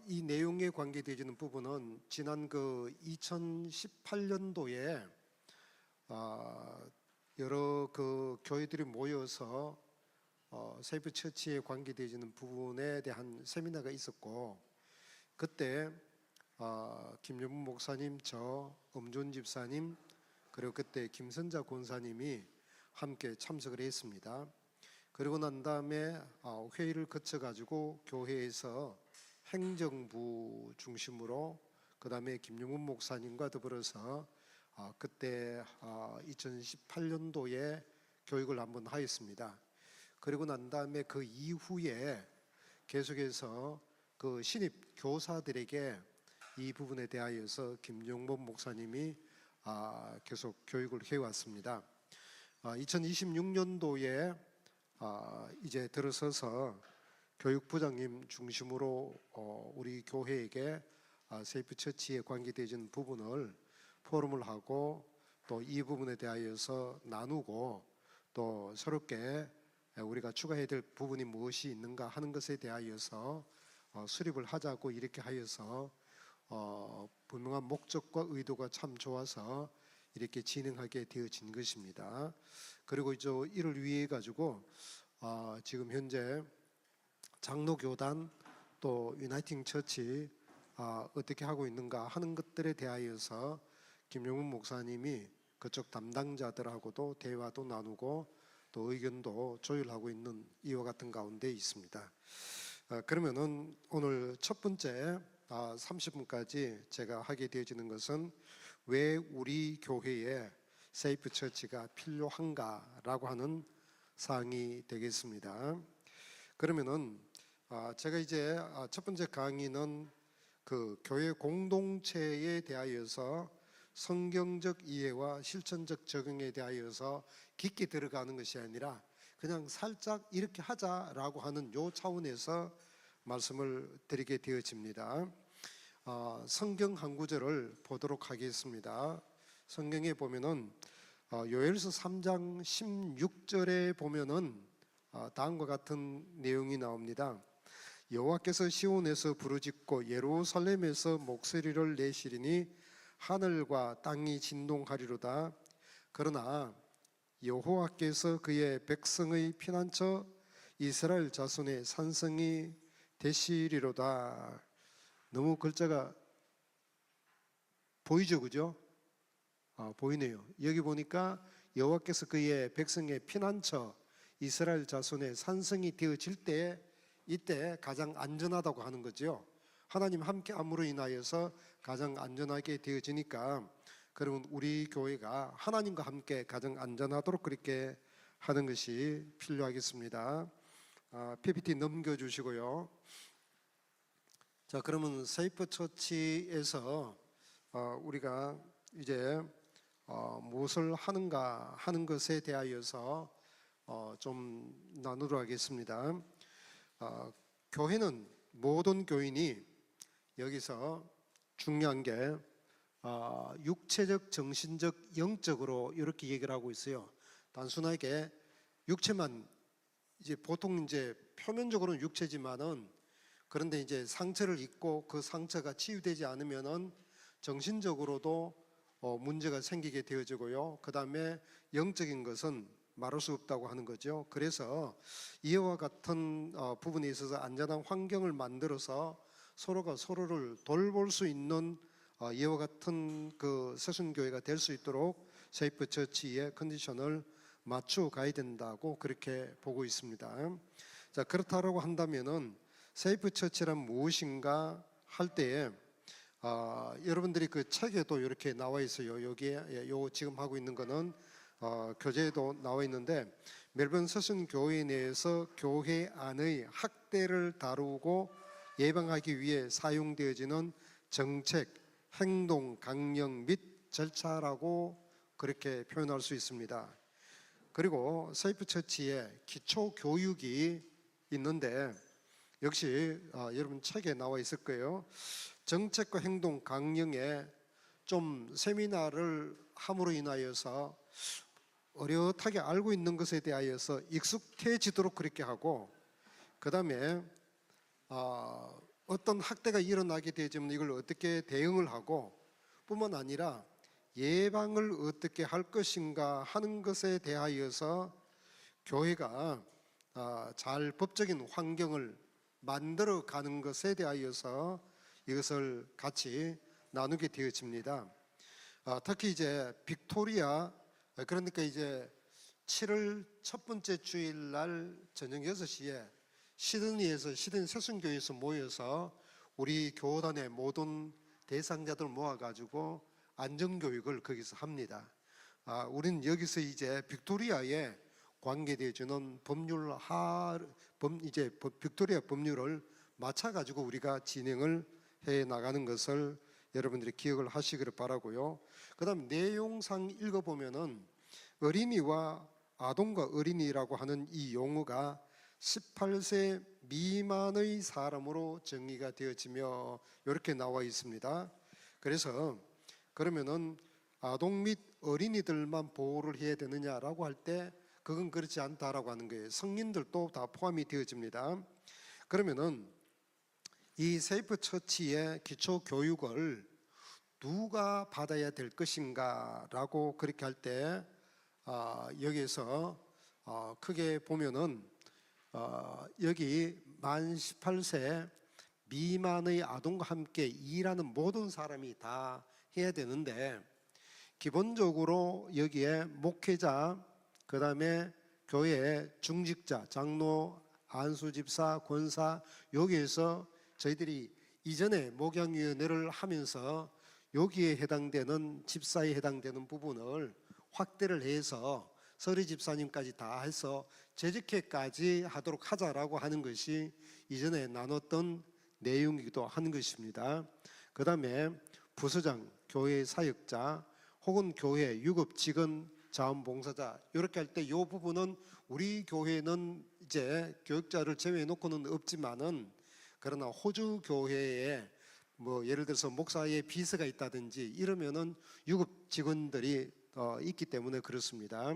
이 내용에 관계되어지는 부분은 지난 2018년도에 여러 교회들이 모여서 세이프 처치에 관계되어지는 부분에 대한 세미나가 있었고, 그때 김여분 목사님, 저 엄존 집사님, 그리고 그때 김선자 권사님이 함께 참석을 했습니다. 그리고 난 다음에 회의를 거쳐가지고 교회에서 행정부 중심으로, 그 다음에 김용문 목사님과 더불어서 그때 2018년도에 교육을 한번 하였습니다. 그리고 난 다음에 그 이후에 계속해서 그 신입 교사들에게 이 부분에 대하여서 김용문 목사님이 계속 교육을 해왔습니다. 2026년도에 이제 들어서서 교육부장님 중심으로 우리 교회에게 세이프 처치에 관계되는 부분을 포럼을 하고, 또 이 부분에 대하여서 나누고, 또 새롭게 우리가 추가해야 될 부분이 무엇이 있는가 하는 것에 대하여서 수립을 하자고 이렇게 하여서 분명한 목적과 의도가 참 좋아서 이렇게 진행하게 되어진 것입니다. 그리고 이를 위해 가지고 지금 현재 장로교단 또 유나이팅 처치 어떻게 하고 있는가 하는 것들에 대하여서 김용문 목사님이 그쪽 담당자들하고도 대화도 나누고 또 의견도 조율하고 있는 이와 같은 가운데 있습니다. 그러면은 오늘 첫 번째 30분까지 제가 하게 되어지는 것은 왜 우리 교회에 세이프 처치가 필요한가라고 하는 사항이 되겠습니다. 그러면은 제가 이제 첫 번째 강의는 그 교회 공동체에 대하여서 성경적 이해와 실천적 적용에 대하여서 깊게 들어가는 것이 아니라 그냥 살짝 이렇게 하자라고 하는 요 차원에서 말씀을 드리게 되어집니다. 성경 한 구절을 보도록 하겠습니다. 성경에 보면은 요엘서 3장 16절에 보면은 다음과 같은 내용이 나옵니다. 여호와께서 시온에서 부르짖고 예루살렘에서 목소리를 내시리니 하늘과 땅이 진동하리로다. 그러나 여호와께서 그의 백성의 피난처 이스라엘 자손의 산성이 되시리로다. 너무 글자가 보이죠, 그죠? 보이네요. 여기 보니까 여호와께서 그의 백성의 피난처 이스라엘 자손의 산성이 되어질 때, 이때 가장 안전하다고 하는 거죠. 하나님 함께 함으로 인하여서 가장 안전하게 되어지니까, 그러면 우리 교회가 하나님과 함께 가장 안전하도록 그렇게 하는 것이 필요하겠습니다. PPT 넘겨주시고요. 자, 그러면 세이프 처치에서 우리가 이제 무엇을 하는가 하는 것에 대하여서 좀 나누도록 하겠습니다. 교회는 모든 교인이 여기서 중요한 게 육체적, 정신적, 영적으로 이렇게 얘기를 하고 있어요. 단순하게 육체만, 이제 보통 이제 표면적으로는 육체지만은, 그런데 이제 상처를 입고 그 상처가 치유되지 않으면은 정신적으로도 문제가 생기게 되어지고요. 그 다음에 영적인 것은 말할 수 없다고 하는 거죠. 그래서 이와 같은 부분에 있어서 안전한 환경을 만들어서 서로가 서로를 돌볼 수 있는 이와 같은 그 새순교회가 될 수 있도록 세이프 처치의 컨디션을 맞추어 가야 된다고 그렇게 보고 있습니다. 자, 그렇다고 한다면은 세이프 처치란 무엇인가 할 때에 여러분들이 그 책에도 이렇게 나와 있어요. 여기에 지금 하고 있는 거는 교재에도 나와 있는데, 멜번 새순교회 내에서 교회 안의 학대를 다루고 예방하기 위해 사용되어지는 정책, 행동, 강령 및 절차라고 그렇게 표현할 수 있습니다. 그리고 세이프 처치에 기초 교육이 있는데, 역시 여러분 책에 나와 있을 거예요. 정책과 행동, 강령에 좀 세미나를 함으로 인하여서 어려하게 알고 있는 것에 대하여서 익숙해지도록 그렇게 하고, 그 다음에 어떤 학대가 일어나게 되면 이걸 어떻게 대응을 하고 뿐만 아니라 예방을 어떻게 할 것인가 하는 것에 대하여서 교회가 잘 법적인 환경을 만들어 가는 것에 대하여서 이것을 같이 나누게 되어집니다. 특히 이제 빅토리아, 그러니까 이제 7월 첫 번째 주일 날 저녁 6시에 시드니에서 시드니 새순교회에서 모여서 우리 교단의 모든 대상자들 모아가지고 안전교육을 거기서 합니다. 우리는 여기서 이제 빅토리아에 관계되어주는 이제 빅토리아 법률을 맞춰가지고 우리가 진행을 해 나가는 것을 여러분들이 기억을 하시기를 바라고요. 그다음 내용상 읽어보면은 어린이와 아동과 어린이라고 하는 이 용어가 18세 미만의 사람으로 정의가 되어지며 이렇게 나와 있습니다. 그래서 그러면은 아동 및 어린이들만 보호를 해야 되느냐라고 할 때 그건 그렇지 않다라고 하는 거예요. 성인들도 다 포함이 되어집니다. 그러면은 이 세이프 처치의 기초 교육을 누가 받아야 될 것인가라고 그렇게 할 때 여기에서 크게 보면은 여기 만 18세 미만의 아동과 함께 일하는 모든 사람이 다 해야 되는데 기본적으로 여기에 목회자, 그 다음에 교회 중직자, 장로, 안수집사, 권사, 여기에서 저희들이 이전에 목양위원회를 하면서 여기에 해당되는 집사에 해당되는 부분을 확대를 해서 서리 집사님까지 다 해서 재직회까지 하도록 하자라고 하는 것이 이전에 나눴던 내용이기도 한 것입니다. 그 다음에 부서장, 교회 사역자 혹은 교회 유급 직원 자원봉사자 이렇게 할 때 이 부분은 우리 교회는 이제 교육자를 제외해 놓고는 없지만은 그러나 호주 교회에 뭐 예를 들어서 목사의 비서가 있다든지 이러면은 유급 직원들이 있기 때문에 그렇습니다.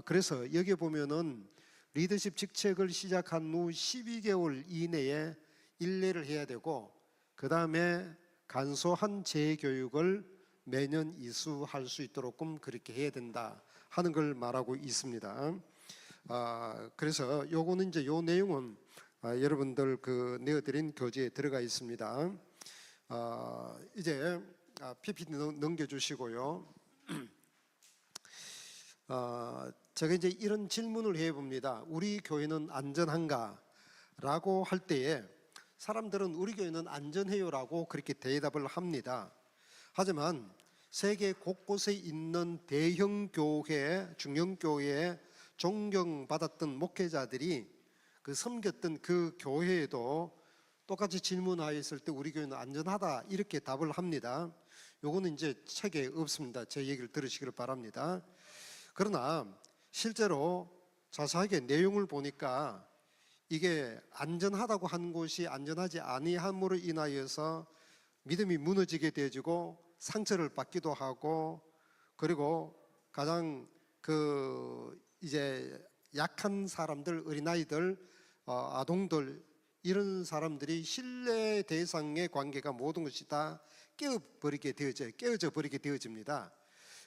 그래서 여기 보면은 리더십 직책을 시작한 후 12개월 이내에 일례를 해야 되고 그 다음에 간소한 재교육을 매년 이수할 수 있도록 그렇게 해야 된다 하는 걸 말하고 있습니다. 그래서 요거는 이제 요 내용은 여러분들 그 내어드린 교재에 들어가 있습니다. 이제 PPT 넘겨주시고요. 제가 이제 이런 질문을 해봅니다. 우리 교회는 안전한가라고 할 때에 사람들은 우리 교회는 안전해요라고 그렇게 대답을 합니다. 하지만 세계 곳곳에 있는 대형 교회, 중형 교회에 존경받았던 목회자들이 그 섬겼던 그 교회에도 똑같이 질문하였을 때 우리 교회는 안전하다 이렇게 답을 합니다. 요거는 이제 책에 없습니다. 제 얘기를 들으시기를 바랍니다. 그러나 실제로 자세하게 내용을 보니까 이게 안전하다고 한 곳이 안전하지 아니함으로 인하여서 믿음이 무너지게 되어지고 상처를 받기도 하고 그리고 가장 그 이제 약한 사람들, 어린아이들, 아동들 이런 사람들이 신뢰 대상의 관계가 모든 것이 다 깨어져 버리게 되어집니다.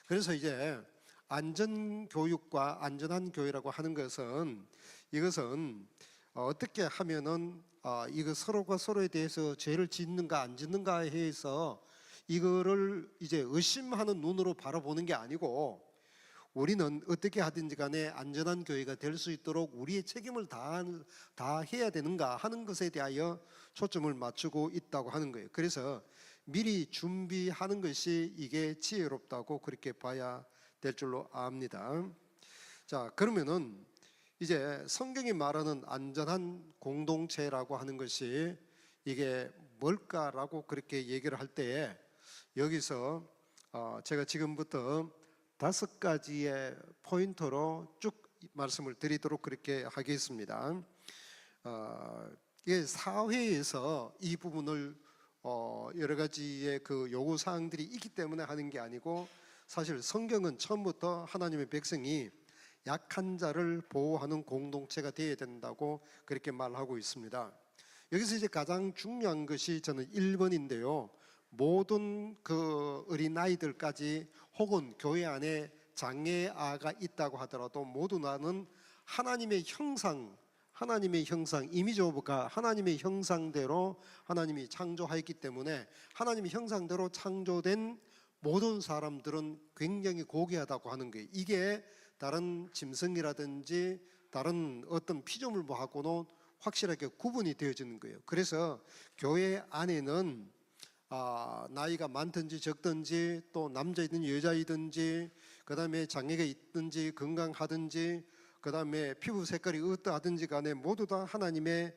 그래서 이제 안전교육과 안전한 교회라고 하는 것은 이것은 어떻게 하면은 이거 서로가 서로에 대해서 죄를 짓는가 안 짓는가에 해서 이거를 이제 의심하는 눈으로 바라보는 게 아니고 우리는 어떻게 하든지 간에 안전한 교회가 될 수 있도록 우리의 책임을 다 해야 되는가 하는 것에 대하여 초점을 맞추고 있다고 하는 거예요. 그래서 미리 준비하는 것이 이게 지혜롭다고 그렇게 봐야 될 줄로 압니다. 자, 그러면은 이제 성경이 말하는 안전한 공동체라고 하는 것이 이게 뭘까라고 그렇게 얘기를 할 때에 여기서 제가 지금부터 5가지의 포인트로 쭉 말씀을 드리도록 그렇게 하겠습니다. 이게 사회에서 이 부분을 여러 가지의 그 요구 사항들이 있기 때문에 하는 게 아니고 사실 성경은 처음부터 하나님의 백성이 약한 자를 보호하는 공동체가 되어야 된다고 그렇게 말하고 있습니다. 여기서 이제 가장 중요한 것이 저는 1번인데요. 모든 그 어린아이들까지 혹은 교회 안에 장애아가 있다고 하더라도 모두 나는 하나님의 형상, 이미지 오브가 하나님의 형상대로 하나님이 창조하였기 때문에 하나님의 형상대로 창조된 모든 사람들은 굉장히 고귀하다고 하는 거예요. 이게 다른 짐승이라든지 다른 어떤 피조물하고는 확실하게 구분이 되어지는 거예요. 그래서 교회 안에는 나이가 많든지 적든지 또 남자이든 여자이든지 그다음에 장애가 있든지 건강하든지 그다음에 피부 색깔이 어떠하든지 간에 모두 다 하나님의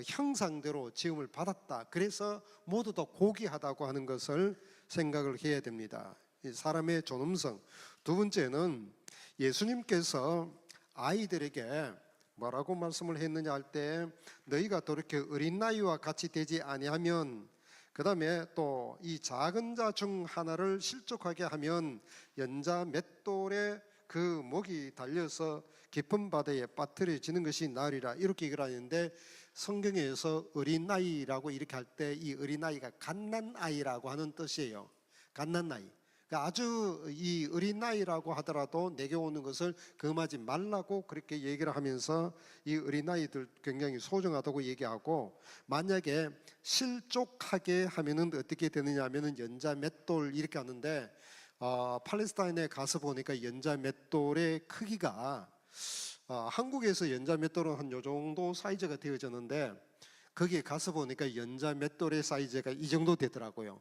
형상대로 지음을 받았다. 그래서 모두 다 고귀하다고 하는 것을 생각을 해야 됩니다. 사람의 존엄성. 두 번째는 예수님께서 아이들에게 뭐라고 말씀을 했느냐 할 때 너희가 그렇게 어린 나이와 같이 되지 아니하면 그 다음에 또 이 작은 자 중 하나를 실족하게 하면 연자 맷돌에 그 목이 달려서 깊은 바다에 빠뜨려지는 것이 나으리라 이렇게 얘기를 하는데 성경에서 어린아이라고 이렇게 할 때 이 어린아이가 갓난아이라고 하는 뜻이에요. 갓난아이. 그러니까 아주 이 어린아이라고 하더라도 내게 오는 것을 금하지 말라고 그렇게 얘기를 하면서 이 어린아이들 굉장히 소중하다고 얘기하고 만약에 실족하게 하면은 어떻게 되느냐 하면은 연자 맷돌 이렇게 하는데 팔레스타인에 가서 보니까 연자 맷돌의 크기가 한국에서 연자 맷돌은 한 요 정도 사이즈가 되어졌는데 거기에 가서 보니까 연자 맷돌의 사이즈가 이 정도 되더라고요.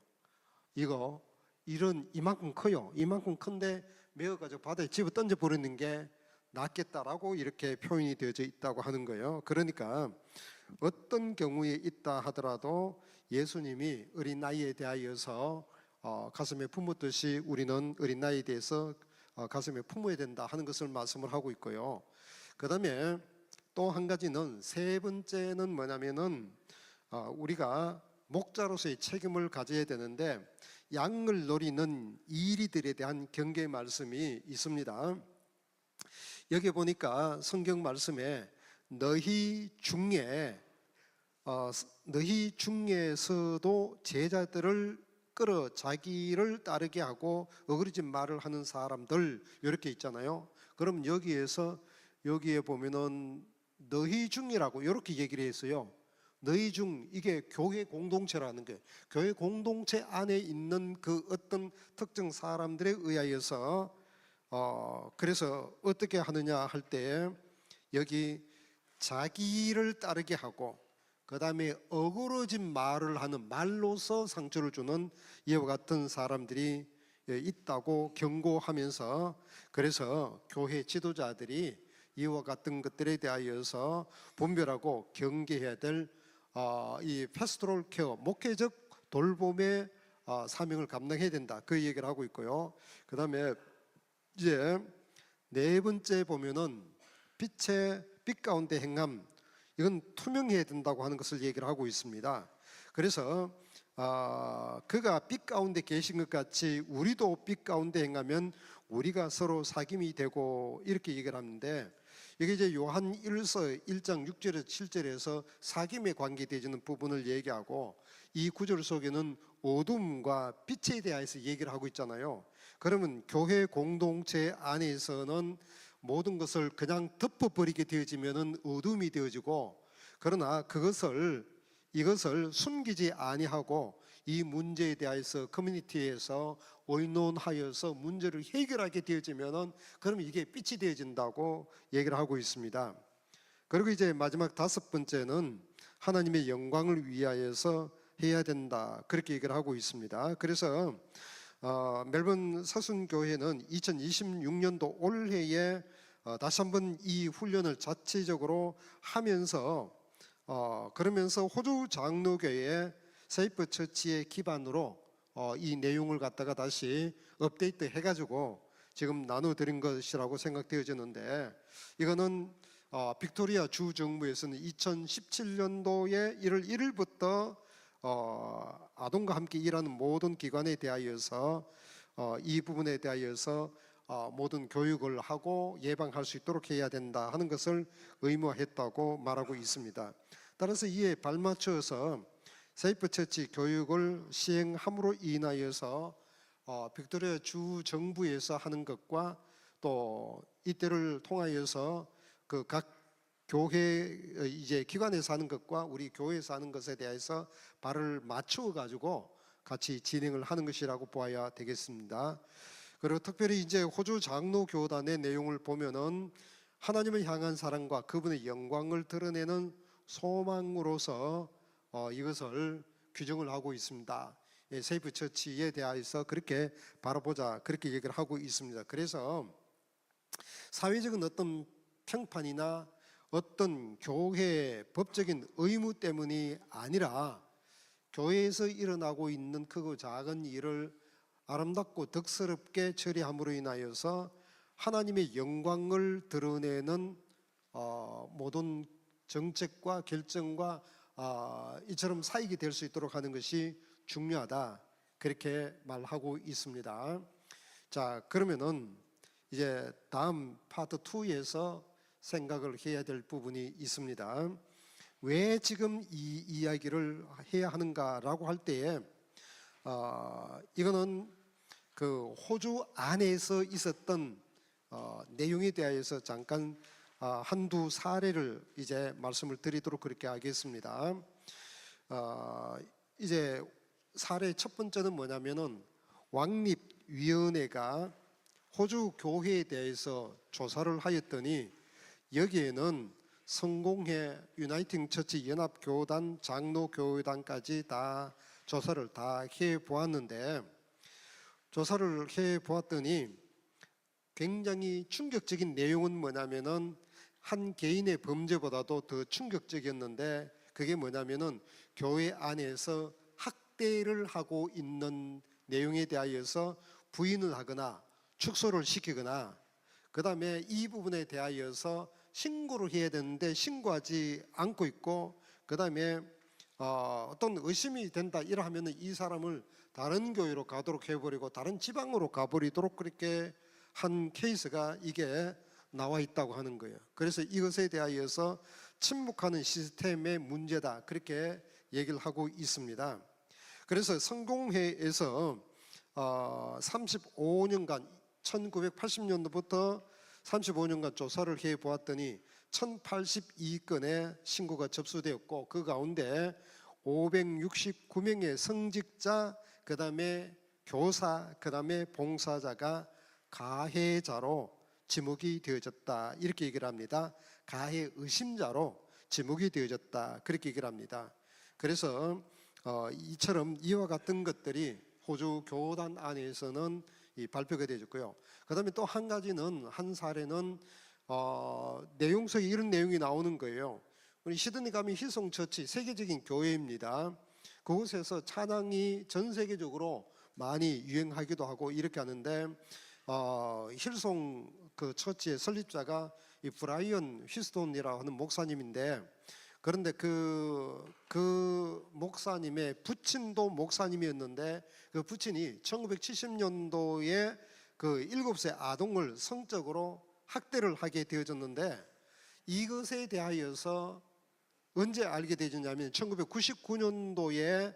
이만큼 커요. 이만큼 큰데 메어가지고 바다에 집어 던져 버리는 게 낫겠다라고 이렇게 표현이 되어져 있다고 하는 거예요. 그러니까 어떤 경우에 있다 하더라도 예수님이 어린 나이에 대하여서 가슴에 품었듯이 우리는 어린 나이에 대해서 가슴에 품어야 된다 하는 것을 말씀을 하고 있고요. 그 다음에 또 한 가지는 세 번째는 뭐냐면은 우리가 목자로서의 책임을 가져야 되는데 양을 노리는 이리들에 대한 경계 말씀이 있습니다. 여기 보니까 성경 말씀에 너희 중에서도 제자들을 끌어 자기를 따르게 하고 어그러진 말을 하는 사람들 이렇게 있잖아요. 그럼 여기에 보면은 너희 중이라고 이렇게 얘기를 했어요. 너희 중 이게 교회 공동체라는 거예요. 교회 공동체 안에 있는 그 어떤 특정 사람들에 의하여서 그래서 어떻게 하느냐 할 때 여기 자기를 따르게 하고 그 다음에 어그러진 말을 하는 말로서 상처를 주는 이와 같은 사람들이 있다고 경고하면서 그래서 교회 지도자들이 이와 같은 것들에 대하여서 분별하고 경계해야 될 이 패스토럴 케어 목회적 돌봄의 사명을 감당해야 된다 그 얘기를 하고 있고요. 그 다음에 이제 네 번째 보면은 빛 가운데 행함 이건 투명해야 된다고 하는 것을 얘기를 하고 있습니다. 그래서 그가 빛 가운데 계신 것 같이 우리도 빛 가운데 행하면 우리가 서로 사귐이 되고 이렇게 얘기를 하는데 이게 이제 요한 1서 1장 6절에서 7절에서 사귐에 관계되는 부분을 얘기하고 이 구절 속에는 어둠과 빛에 대해서 얘기를 하고 있잖아요. 그러면 교회 공동체 안에서는 모든 것을 그냥 덮어버리게 되어지면은 어둠이 되어지고 그러나 이것을 숨기지 아니하고 이 문제에 대해서 커뮤니티에서 의논하여서 문제를 해결하게 되어지면은 그러면 이게 빛이 되어진다고 얘기를 하고 있습니다. 그리고 이제 마지막 다섯 번째는 하나님의 영광을 위하여서 해야 된다 그렇게 얘기를 하고 있습니다. 그래서 멜번 사순교회는 2026년도 올해에 다시 한번 이 훈련을 자체적으로 하면서 그러면서 호주 장로교회 세이프 처치의 기반으로 이 내용을 갖다가 다시 업데이트 해가지고 지금 나눠드린 것이라고 생각되어지는데 이거는 빅토리아 주 정부에서는 2017년도에 1월 1일부터 아동과 함께 일하는 모든 기관에 대하여서 이 부분에 대하여서 모든 교육을 하고 예방할 수 있도록 해야 된다 하는 것을 의무화했다고 말하고 있습니다. 따라서 이에 발맞춰서 세이프 처치 교육을 시행함으로 인하여서 빅토리아 주 정부에서 하는 것과 또 이때를 통하여서 그 각 교회 이제 기관에서 하는 것과 우리 교회에서 하는 것에 대해서 발을 맞추어 가지고 같이 진행을 하는 것이라고 보아야 되겠습니다. 그리고 특별히 이제 호주 장로 교단의 내용을 보면은 하나님을 향한 사랑과 그분의 영광을 드러내는 소망으로서 이것을 규정을 하고 있습니다. 예, 세이프 처치에 대해서 그렇게 바라보자 그렇게 얘기를 하고 있습니다. 그래서 사회적인 어떤 평판이나 어떤 교회의 법적인 의무 때문이 아니라 교회에서 일어나고 있는 크고 작은 일을 아름답고 덕스럽게 처리함으로 인하여서 하나님의 영광을 드러내는 모든 정책과 결정과 이처럼 사익이 될 수 있도록 하는 것이 중요하다 그렇게 말하고 있습니다. 자, 그러면은 이제 다음 파트 2에서 생각을 해야 될 부분이 있습니다. 왜 지금 이 이야기를 해야 하는가라고 할 때에 이거는 그 호주 안에서 있었던 내용에 대해서 잠깐 한두 사례를 이제 말씀을 드리도록 그렇게 하겠습니다. 이제 사례 첫 번째는 뭐냐면은 왕립위원회가 호주 교회에 대해서 조사를 하였더니 여기에는 성공회, 유나이팅 처치 연합교단, 장로교회단까지 다 조사를 다 해보았는데 조사를 해보았더니 굉장히 충격적인 내용은 뭐냐면은 한 개인의 범죄보다도 더 충격적이었는데 그게 뭐냐면은 교회 안에서 학대를 하고 있는 내용에 대하여서 부인을 하거나 축소를 시키거나 그 다음에 이 부분에 대하여서 신고를 해야 되는데 신고하지 않고 있고 그 다음에 어떤 의심이 된다 이러하면 이 사람을 다른 교회로 가도록 해버리고 다른 지방으로 가버리도록 그렇게 한 케이스가 이게 나와 있다고 하는 거예요. 그래서 이것에 대하여서 침묵하는 시스템의 문제다 그렇게 얘기를 하고 있습니다. 그래서 성공회에서 35년간 1980년도부터 35년간 조사를 해보았더니 1082건의 신고가 접수되었고 그 가운데 569명의 성직자 그 다음에 교사 그 다음에 봉사자가 가해자로 지목이 되어졌다 이렇게 얘기를 합니다. 가해 의심자로 지목이 되어졌다 그렇게 얘기를 합니다. 그래서 이처럼 이와 같은 것들이 호주 교단 안에서는 발표가 되어졌고요. 그 다음에 또 한 가지는 한 사례는 내용 속에 이런 내용이 나오는 거예요. 우리 시드니 가면 힐송 처치 세계적인 교회입니다. 그곳에서 찬양이 전 세계적으로 많이 유행하기도 하고 이렇게 하는데 힐송 그 처치의 설립자가 이 브라이언 휘스톤이라고 하는 목사님인데 그런데 그 목사님의 부친도 목사님이었는데 그 부친이 1970년도에 그 7세 아동을 성적으로 학대를 하게 되어졌는데 이것에 대하여서 언제 알게 되었냐면 1999년도에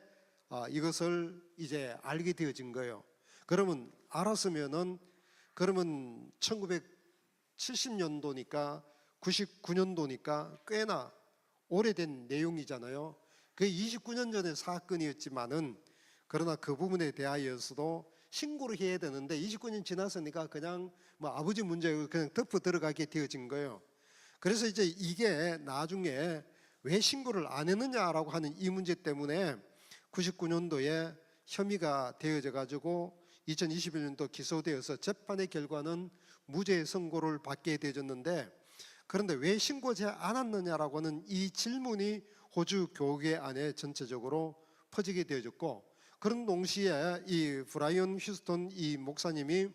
이것을 이제 알게 되어진 거예요. 그러면 알았으면은 그러면 1970년도니까 99년도니까 꽤나 오래된 내용이잖아요. 그게 29년 전의 사건이었지만은 그러나 그 부분에 대하여서도 신고를 해야 되는데 29년 지났으니까 그냥 뭐 아버지 문제고 그냥 덮어 들어가게 되어진 거예요. 그래서 이제 이게 나중에 왜 신고를 안 했느냐라고 하는 이 문제 때문에 99년도에 혐의가 되어져 가지고 2021년도 기소되어서 재판의 결과는 무죄 선고를 받게 되어졌는데 그런데 왜 신고하지 않았느냐라고 하는 이 질문이 호주 교회 안에 전체적으로 퍼지게 되어졌고 그런 동시에 이 브라이언 휴스턴 이 목사님이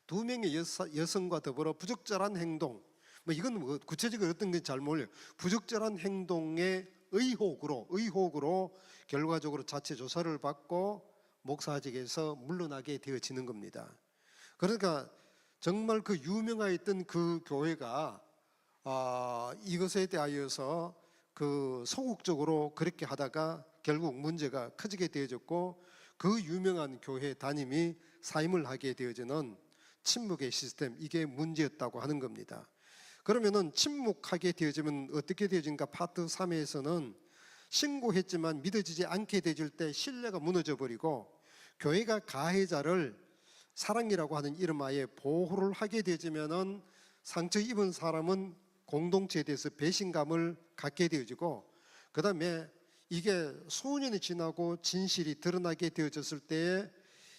2명의 여성과 더불어 부적절한 행동 뭐 이건 뭐 구체적으로 어떤 게 잘 몰라요. 부적절한 행동의 의혹으로 결과적으로 자체 조사를 받고 목사직에서 물러나게 되어지는 겁니다. 그러니까 정말 그 유명했던 그 교회가 이것에 대하여서 그 소극적으로 그렇게 하다가 결국 문제가 커지게 되어졌고, 그 유명한 교회 담임이 사임을 하게 되어지는 침묵의 시스템, 이게 문제였다고 하는 겁니다. 그러면은 침묵하게 되어지면 어떻게 되어진가? 파트 3에서는 신고했지만 믿어지지 않게 되질 때 신뢰가 무너져 버리고, 교회가 가해자를 사랑이라고 하는 이름하에 보호를 하게 되지면은 상처 입은 사람은 공동체에 대해서 배신감을 갖게 되어지고, 그 다음에 이게 수년이 지나고 진실이 드러나게 되어졌을 때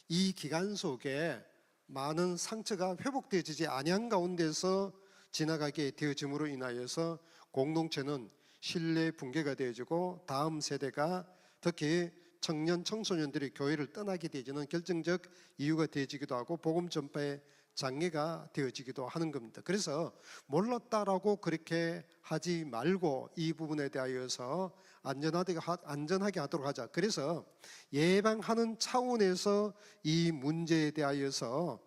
이 기간 속에 많은 상처가 회복되어지지 아니한 가운데서 지나가게 되어짐으로 인하여서 공동체는 신뢰 붕괴가 되어지고, 다음 세대가 특히 청년 청소년들이 교회를 떠나게 되어지는 결정적 이유가 되어지기도 하고, 복음 전파의 장애가 되어지기도 하는 겁니다. 그래서 몰랐다라고 그렇게 하지 말고 이 부분에 대하여서 안전하게 하도록 하자. 그래서 예방하는 차원에서 이 문제에 대하여서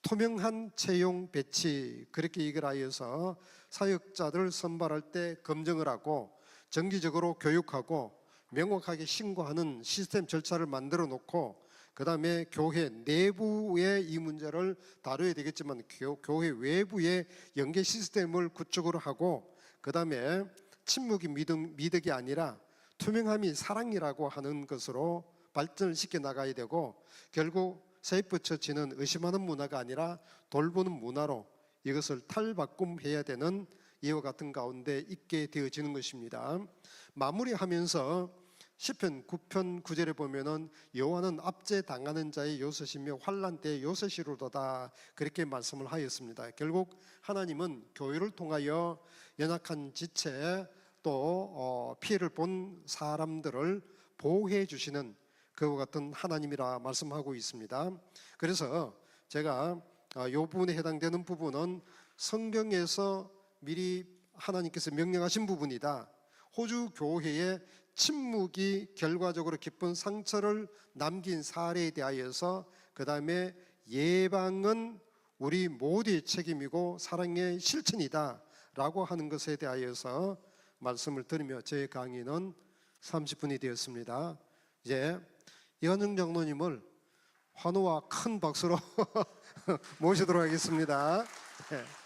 투명한 채용 배치, 그렇게 얘기를 하여서 사역자들을 선발할 때 검증을 하고 정기적으로 교육하고 명확하게 신고하는 시스템 절차를 만들어 놓고, 그 다음에 교회 내부의 이 문제를 다뤄야 되겠지만 교회 외부의 연계 시스템을 구축을 하고, 그 다음에 침묵이 미덕이 아니라 투명함이 사랑이라고 하는 것으로 발전을 시켜 나가야 되고, 결국 세이프 처치는 의심하는 문화가 아니라 돌보는 문화로 이것을 탈바꿈해야 되는 이와 같은 가운데 있게 되어지는 것입니다. 마무리하면서 시편 9편 9절에 보면은 여호와는 압제당하는 자의 요새시며 환난 때의 요새시로도다, 그렇게 말씀을 하였습니다. 결국 하나님은 교회를 통하여 연약한 지체 또 피해를 본 사람들을 보호해 주시는 그와 같은 하나님이라 말씀하고 있습니다. 그래서 제가 이 부분에 해당되는 부분은 성경에서 미리 하나님께서 명령하신 부분이다. 호주 교회의 침묵이 결과적으로 깊은 상처를 남긴 사례에 대하여서, 그 다음에 예방은 우리 모두의 책임이고 사랑의 실천이다 라고 하는 것에 대하여서 말씀을 드리며 제 강의는 30분이 되었습니다. 이제 이완영 장로님을 환호와 큰 박수로 모시도록 하겠습니다. 네.